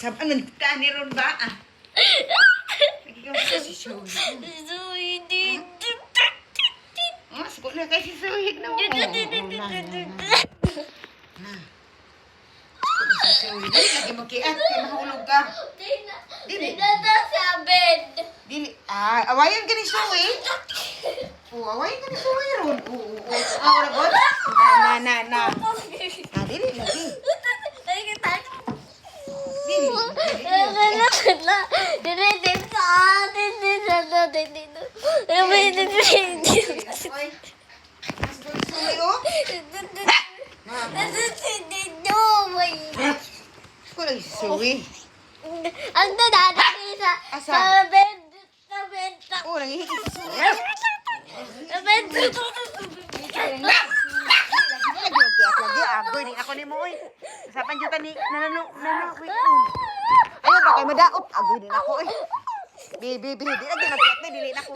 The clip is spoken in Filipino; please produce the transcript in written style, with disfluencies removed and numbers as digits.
Saban man kita ni ron ba? Ah. Ikaw si Zoe. Zoe, di. Oh, siko na kay si Zoe na. Si Zoe, dili lagi makiat kay mahulog ka. Dili na sa bed. Dili, awayan ka ni Zoe. Awayan ka ni Zoe ron. Ora god. Na. Dili lagi. Dili. Kulay si Zoe. Ang dadalaki sa bed. Sa bed. Oh, nangihigit si Zoe. Sa bed. Lagi agoy ni ako ni mo oy. Usapan jud tani nanano wait. Ayo ba kay madaot agoy din ako oy. Bi di lagi nagkiat dili na ko.